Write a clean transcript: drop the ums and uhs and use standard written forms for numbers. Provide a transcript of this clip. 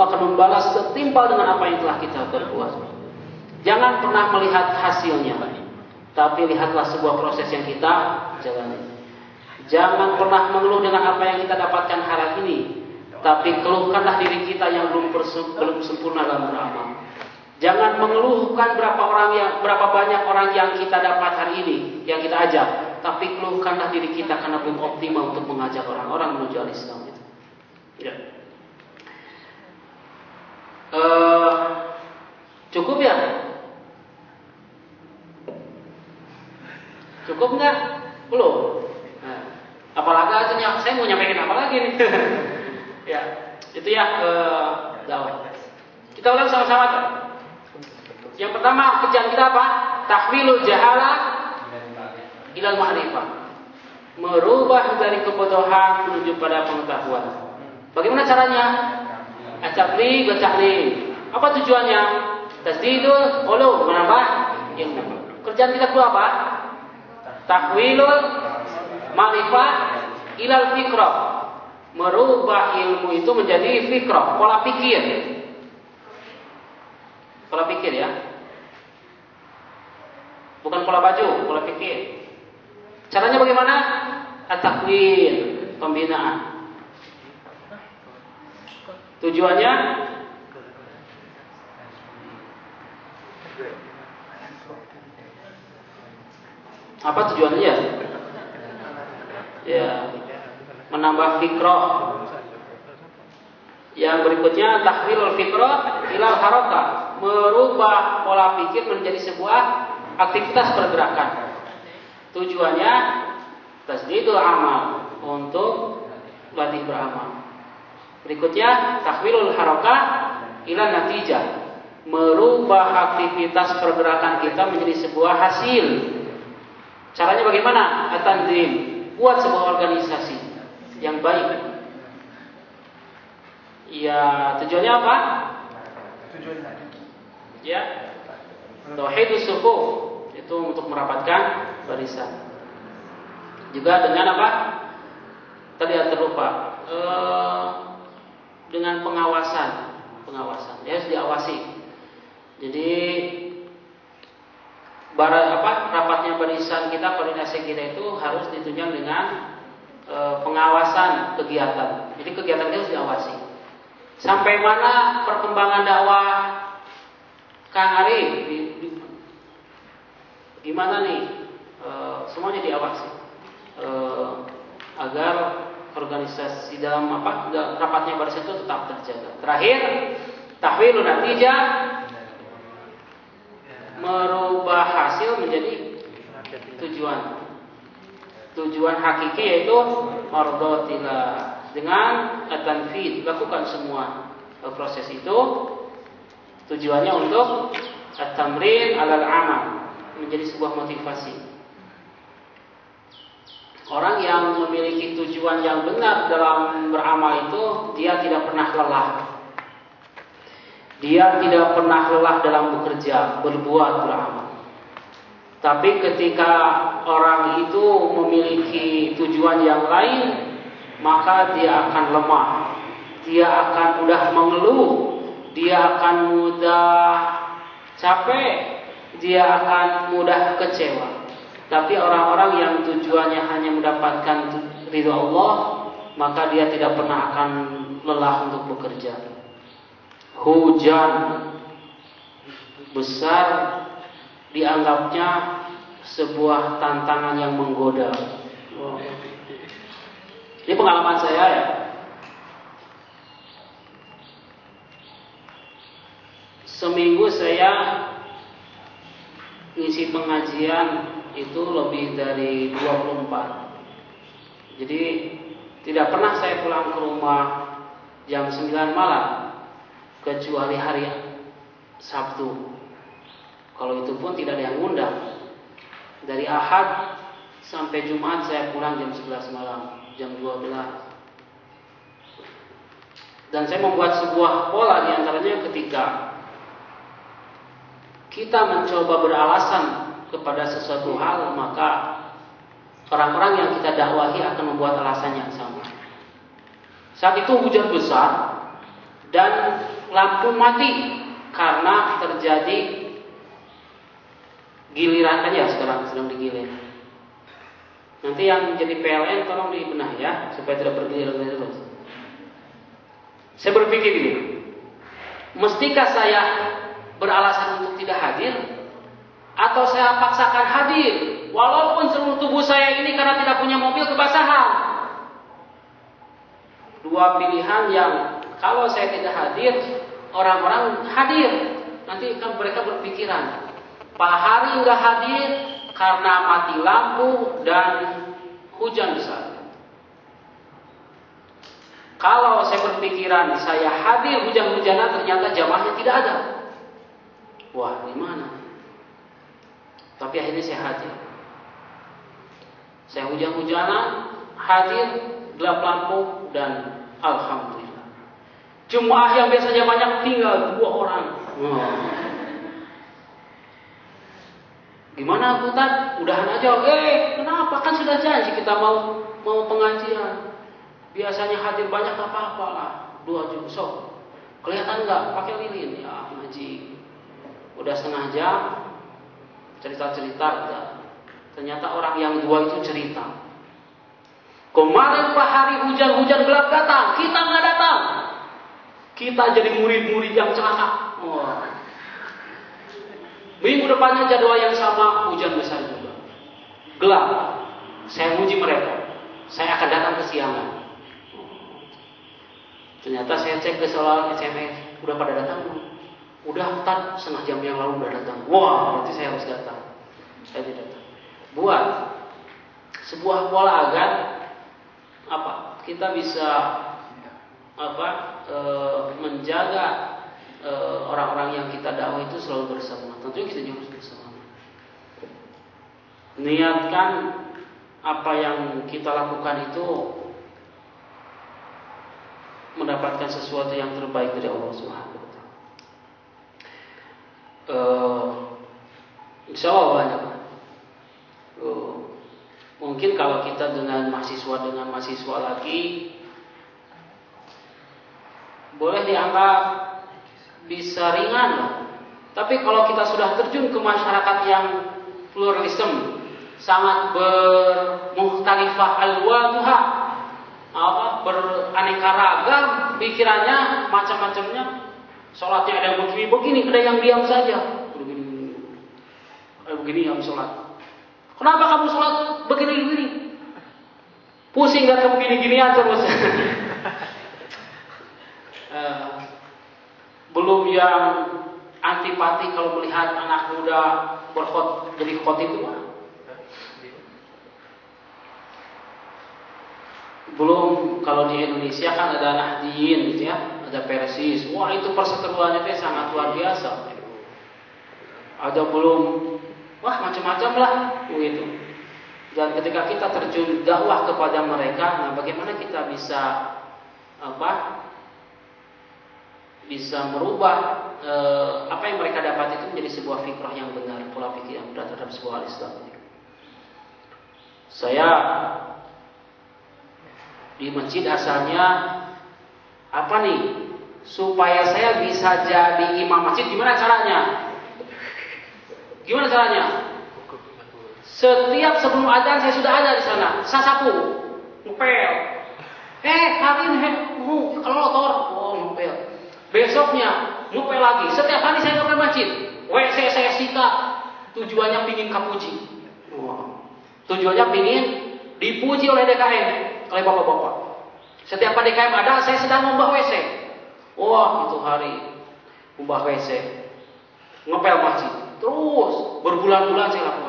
akan membalas setimpal dengan apa yang telah kita berbuat. Jangan pernah melihat hasilnya, tapi lihatlah sebuah proses yang kita jalani. Jangan pernah mengeluh dengan apa yang kita dapatkan hari ini, tapi keluhkanlah diri kita yang belum sempurna dalam beramal. Jangan mengeluhkan berapa banyak orang yang kita dapat hari ini, yang kita ajak, tapi keluhkanlah diri kita karena belum optimal untuk mengajak orang-orang menuju al-Islam itu. Ya. Cukup ya? Cukup nggak? Belum. Nah, apalagi aja saya mau nyampaikan apa lagi nih? Ya, itu ya dakwah. Kita ulang sama-sama. Yang pertama kerjaan kita apa? Tahwilul jahalah ilal ma'rifah. Merubah dari kebodohan menuju pada pengetahuan. Bagaimana caranya? At-tabligh wa ta'lim. Apa tujuannya? Tasdidul ulum, menambah ilmu. Kerjaan kita itu apa? Tahwilul ma'rifah ilal fikrah. Merubah ilmu itu menjadi fikrah, pola pikir. Pola pikir ya. Bukan pola baju, pola pikir. Caranya bagaimana? At-takwin, pembinaan. Tujuannya apa tujuannya ya? Ya, menambah fikrah. Yang berikutnya tahwilul fikrah ilal harakah, merubah pola pikir menjadi sebuah aktivitas pergerakan. Tujuannya tasdidul amal, untuk latih beramal. Berikutnya tahwilul harakah ilal natijah, merubah aktivitas pergerakan kita menjadi sebuah hasil. Caranya bagaimana? At-tanzim, buat sebuah organisasi yang baik. Ya, tujuannya apa? Ya, tauhidus sufuf, itu untuk merapatkan barisan. Juga dengan apa? Tadi terlupa. Dengan pengawasan. Dia harus diawasi. Jadi rapatnya barisan kita, koordinasi kita itu harus ditunjang dengan pengawasan kegiatan. Jadi kegiatan itu harus diawasi. Sampai mana perkembangan dakwah Kang Arif? Gimana nih? Semuanya diawasi agar organisasi dalam rapatnya barisan itu tetap terjaga. Terakhir, tahwilun natijah, merubah hasil menjadi tujuan. Tujuan hakiki yaitu mardatillah. Dengan at-tanfidz, lakukan semua proses itu. Tujuannya untuk at-tamrin 'alal amal, menjadi sebuah motivasi. Orang yang memiliki tujuan yang benar dalam beramal itu, dia tidak pernah lelah. Dia tidak pernah lelah dalam bekerja, berbuat, beramal. Tapi ketika orang itu memiliki tujuan yang lain, maka dia akan lemah. Dia akan mudah mengeluh. Dia akan mudah capek. Dia akan mudah kecewa. Tapi orang-orang yang tujuannya hanya mendapatkan ridha Allah, maka dia tidak pernah akan lelah untuk bekerja. Hujan besar dianggapnya sebuah tantangan yang menggoda. Ini pengalaman saya ya. Seminggu saya ngisi pengajian itu lebih dari 24. Jadi tidak pernah saya pulang ke rumah jam 9 malam, kecuali hari Sabtu. Kalau itu pun tidak ada yang ngundang. Dari Ahad sampai Jumat saya pulang jam 11 malam, jam 12. Dan saya membuat sebuah pola, diantaranya ketika kita mencoba beralasan kepada sesuatu hal, maka orang-orang yang kita dakwahi akan membuat alasan yang sama. Saat itu hujan besar dan lampu mati karena terjadi giliran kan ya, sekarang sedang digilir. Nanti yang jadi PLN tolong dibenahi ya, supaya tidak bergilir terus. Saya berpikir gini, mestikah saya beralasan untuk tidak hadir, atau saya paksakan hadir walaupun seluruh tubuh saya ini karena tidak punya mobil kebasahan? Dua pilihan yang kalau saya tidak hadir, orang-orang hadir. Nanti kan mereka berpikiran, Pak Hari nggak hadir karena mati lampu dan hujan besar. Kalau saya berpikiran saya hadir hujan-hujanan, ternyata jamaahnya tidak ada. Wah, gimana? Tapi akhirnya saya hadir. Saya hujan-hujanan, hadir, gelap lampu, dan alhamdulillah. Jemaah yang biasanya banyak tinggal 2 orang. Gimana Ustaz? Udahan aja. Kenapa? Kan sudah janji kita mau pengajian. Biasanya hadir banyak apa-apa lah. 2 jam. So, kelihatan nggak? Pakai lilin ya ngaji. Udah setengah jam cerita-cerita. Ternyata orang yang 2 itu cerita. Kemarin Pak Hari hujan-hujan gelap datang, kita nggak datang. Kita jadi murid-murid yang celaka. Minggu depannya jadwal yang sama, hujan besar juga. Gelap. Saya uji mereka. Saya akan datang kesiangan. Ternyata saya cek ke soal SMS, udah pada datang belum? Udah, Ustaz, setengah jam yang lalu udah datang. Wah, berarti saya harus datang. Saya tidak datang. Buat sebuah pola agar kita bisa menjaga orang-orang yang kita dakwah itu selalu bersama. Tentunya kita juga harus bersama. Niatkan apa yang kita lakukan itu mendapatkan sesuatu yang terbaik dari Allah Subhanahu wa taala. Insyaallah banyak. Mungkin kalau kita dengan mahasiswa lagi boleh dianggap bisa ringan lah. Tapi kalau kita sudah terjun ke masyarakat yang pluralisme, sangat bermukhtalifah alwanuha, beraneka ragam, pikirannya macam-macamnya, sholatnya ada yang begini, ada yang diam saja, begini yang sholat. Kenapa kamu sholat begini? Pusing gak kamu gini-ginian terus. Belum yang antipati kalau melihat anak muda jadi khotib itu mah. Belum kalau di Indonesia kan ada Nahdiyin gitu ya, ada Persis. Wah, itu perseteruannya itu sangat luar biasa. Ada belum, macam-macam lah begitu. Dan ketika kita terjun dakwah kepada mereka, nah bagaimana kita bisa bisa merubah apa yang mereka dapat itu menjadi sebuah fikrah yang benar, pola pikir yang benar terhadap sebuah Islam. Saya di masjid asalnya supaya saya bisa jadi imam masjid, gimana caranya? Setiap sebelum adzan saya sudah ada di sana, saya sapu, ngepel. Hari ini kelotor, ngepel. Besoknya ngepel lagi. Setiap hari saya ngepel masjid. WC saya sikat. Tujuannya pingin kapuji. Tujuannya pingin dipuji oleh DKM, oleh bapak-bapak. Setiap DKM ada, saya sedang membah WC. Itu hari membah WC, ngepel masjid. Terus berbulan-bulan saya lakukan.